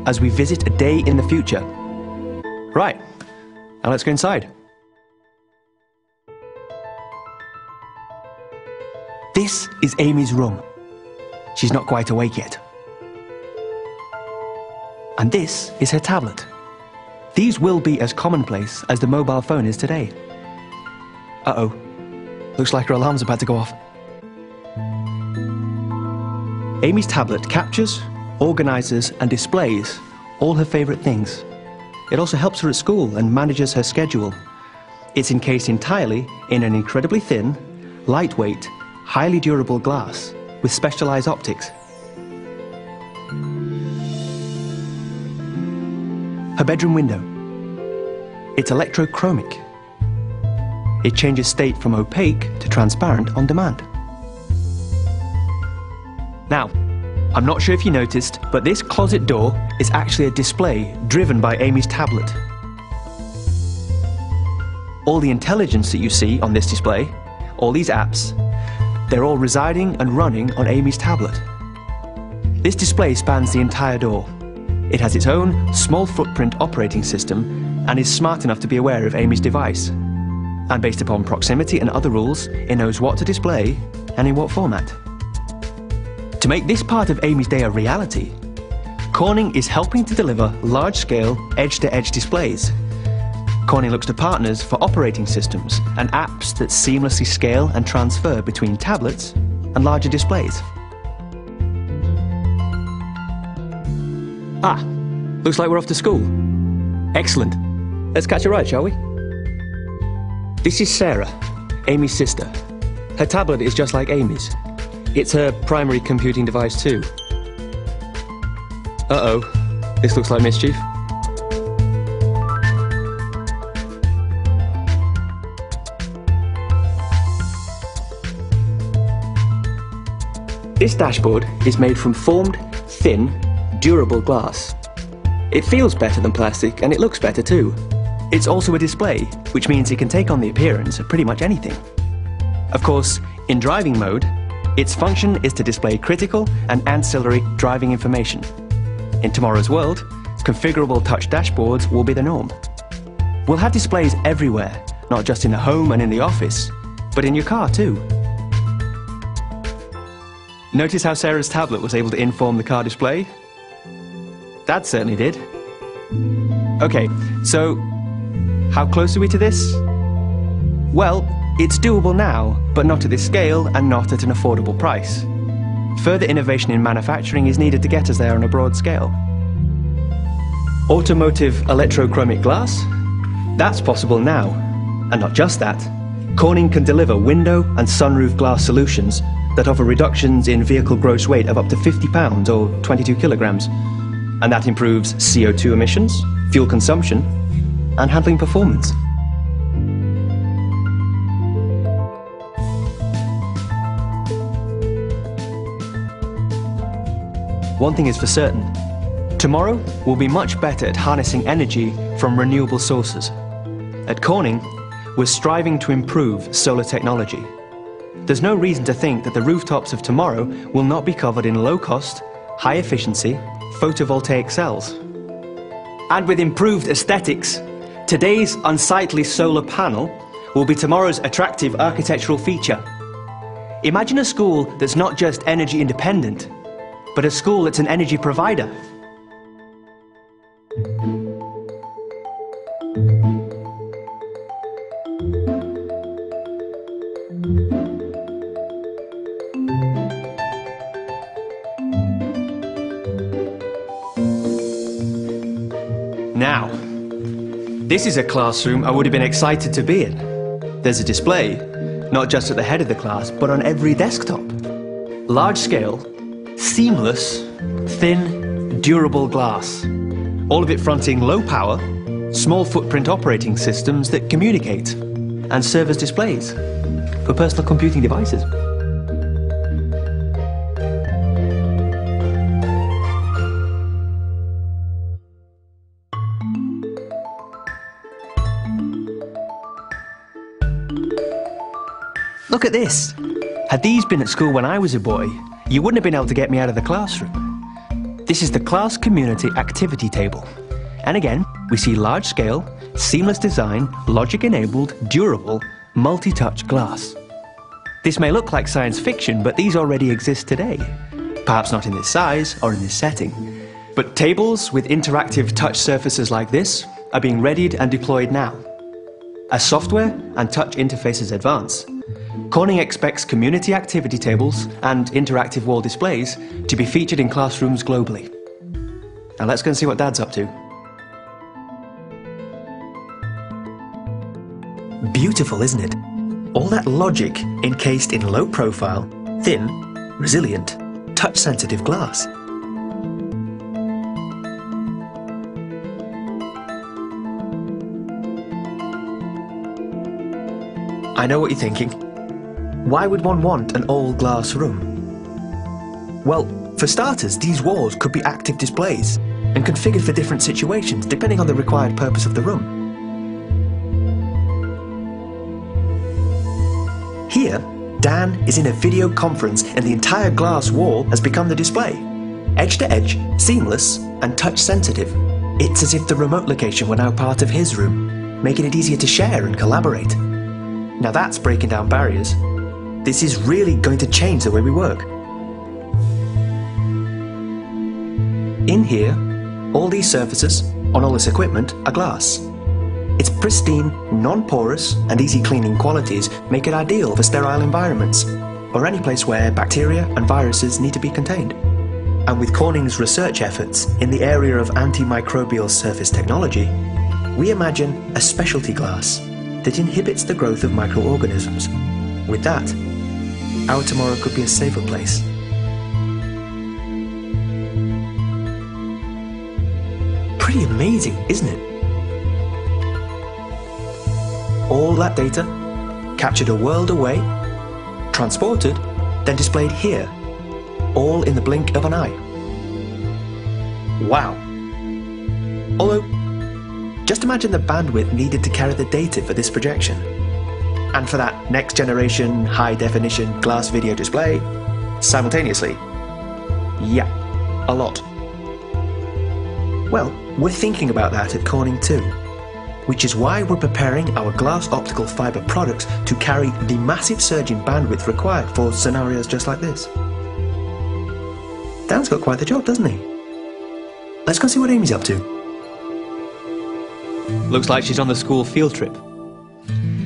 as we visit a day in the future. Right, now let's go inside. This is Amy's room. She's not quite awake yet. And this is her tablet. These will be as commonplace as the mobile phone is today. Uh-oh. Looks like her alarm's about to go off. Amy's tablet captures, organizes, and displays all her favorite things. It also helps her at school and manages her schedule. It's encased entirely in an incredibly thin, lightweight, highly durable glass with specialized optics. Her bedroom window. It's electrochromic. It changes state from opaque to transparent on demand. Now, I'm not sure if you noticed, but this closet door is actually a display driven by Amy's tablet. All the intelligence that you see on this display, all these apps, they're all residing and running on Amy's tablet. This display spans the entire door. It has its own small footprint operating system and is smart enough to be aware of Amy's device. And based upon proximity and other rules, it knows what to display and in what format. To make this part of Amy's day a reality, Corning is helping to deliver large-scale edge-to-edge displays. Corning looks to partners for operating systems and apps that seamlessly scale and transfer between tablets and larger displays. Ah, looks like we're off to school. Excellent. Let's catch a ride, shall we? This is Sarah, Amy's sister. Her tablet is just like Amy's. It's her primary computing device too. Uh-oh, this looks like mischief. This dashboard is made from formed, thin, durable glass. It feels better than plastic and it looks better too. It's also a display, which means it can take on the appearance of pretty much anything. Of course, in driving mode, its function is to display critical and ancillary driving information. In tomorrow's world, configurable touch dashboards will be the norm. We'll have displays everywhere, not just in the home and in the office, but in your car too. Notice how Sarah's tablet was able to inform the car display? Dad certainly did. Okay, so how close are we to this? Well, it's doable now, but not at this scale and not at an affordable price. Further innovation in manufacturing is needed to get us there on a broad scale. Automotive electrochromic glass? That's possible now. And not just that, Corning can deliver window and sunroof glass solutions that offer reductions in vehicle gross weight of up to 50 pounds or 22 kilograms. And that improves CO2 emissions, fuel consumption, and handling performance. One thing is for certain, tomorrow will be much better at harnessing energy from renewable sources. At Corning, we're striving to improve solar technology. There's no reason to think that the rooftops of tomorrow will not be covered in low-cost, high-efficiency photovoltaic cells. And with improved aesthetics, today's unsightly solar panel will be tomorrow's attractive architectural feature. Imagine a school that's not just energy independent, but a school that's an energy provider. Now, this is a classroom I would have been excited to be in. There's a display, not just at the head of the class, but on every desktop. Large scale, seamless, thin, durable glass. All of it fronting low power, small footprint operating systems that communicate and serve as displays for personal computing devices. Look at this. Had these been at school when I was a boy, you wouldn't have been able to get me out of the classroom. This is the class community activity table. And again, we see large-scale, seamless design, logic-enabled, durable, multi-touch glass. This may look like science fiction, but these already exist today. Perhaps not in this size or in this setting. But tables with interactive touch surfaces like this are being readied and deployed now. As software and touch interfaces advance, Corning expects community activity tables and interactive wall displays to be featured in classrooms globally. Now let's go and see what Dad's up to. Beautiful, isn't it? All that logic encased in low-profile, thin, resilient, touch-sensitive glass. I know what you're thinking. Why would one want an all-glass room? Well, for starters, these walls could be active displays and configured for different situations depending on the required purpose of the room. Here, Dan is in a video conference and the entire glass wall has become the display. Edge-to-edge, seamless and touch-sensitive. It's as if the remote location were now part of his room, making it easier to share and collaborate. Now that's breaking down barriers. This is really going to change the way we work. In here, all these surfaces, on all this equipment, are glass. Its pristine, non-porous and easy cleaning qualities make it ideal for sterile environments, or any place where bacteria and viruses need to be contained. And with Corning's research efforts in the area of antimicrobial surface technology, we imagine a specialty glass that inhibits the growth of microorganisms. With that, our tomorrow could be a safer place. Pretty amazing, isn't it? All that data, captured a world away, transported, then displayed here, all in the blink of an eye. Wow. Although, just imagine the bandwidth needed to carry the data for this projection. And for that next generation high-definition glass video display, simultaneously. Yeah, a lot. Well, we're thinking about that at Corning too, which is why we're preparing our glass optical fiber products to carry the massive surge in bandwidth required for scenarios just like this. Dan's got quite the job, doesn't he? Let's go see what Amy's up to. Looks like she's on the school field trip.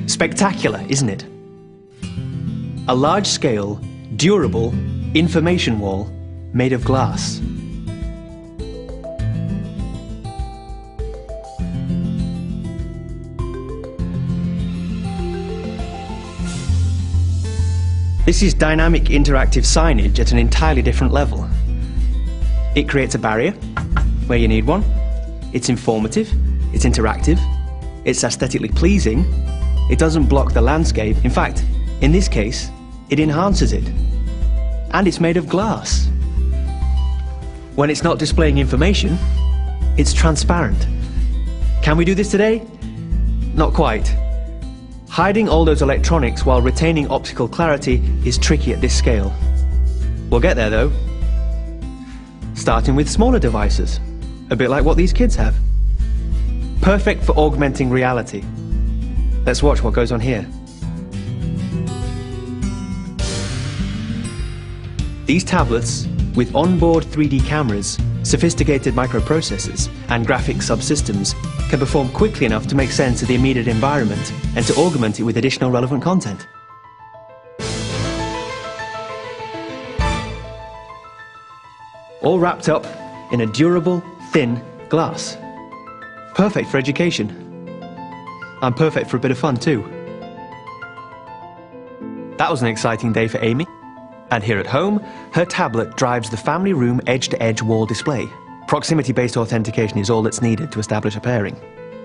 Spectacular, isn't it? A large-scale, durable information wall made of glass. This is dynamic interactive signage at an entirely different level. It creates a barrier where you need one. It's informative, it's interactive, it's aesthetically pleasing, it doesn't block the landscape. In fact, in this case, it enhances it. And it's made of glass. When it's not displaying information, it's transparent. Can we do this today? Not quite. Hiding all those electronics while retaining optical clarity is tricky at this scale. We'll get there though. Starting with smaller devices, a bit like what these kids have. Perfect for augmenting reality. Let's watch what goes on here. These tablets, with onboard 3D cameras, sophisticated microprocessors, and graphic subsystems, can perform quickly enough to make sense of the immediate environment and to augment it with additional relevant content. All wrapped up in a durable, thin glass. Perfect for education. And perfect for a bit of fun too. That was an exciting day for Amy. And here at home, her tablet drives the family room edge-to-edge wall display. Proximity-based authentication is all that's needed to establish a pairing.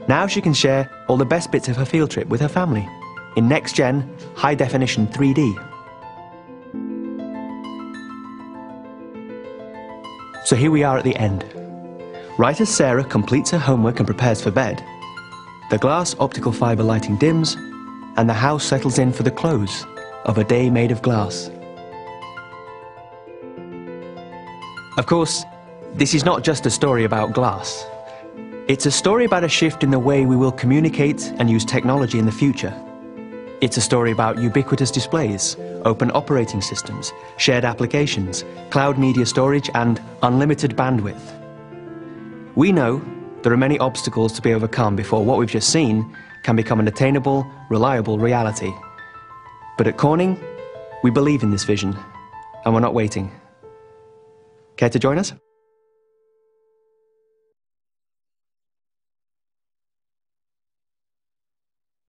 Now she can share all the best bits of her field trip with her family in next-gen, high-definition 3D. So here we are at the end. Right as Sarah completes her homework and prepares for bed, the glass optical fiber lighting dims, and the house settles in for the close of a day made of glass. Of course, This is not just a story about glass. It's a story about a shift in the way we will communicate and use technology in the future. It's a story about ubiquitous displays, open operating systems, shared applications, cloud media storage, and unlimited bandwidth. We know there are many obstacles to be overcome before what we've just seen can become an attainable, reliable reality. But at Corning, we believe in this vision, and we're not waiting. Care to join us?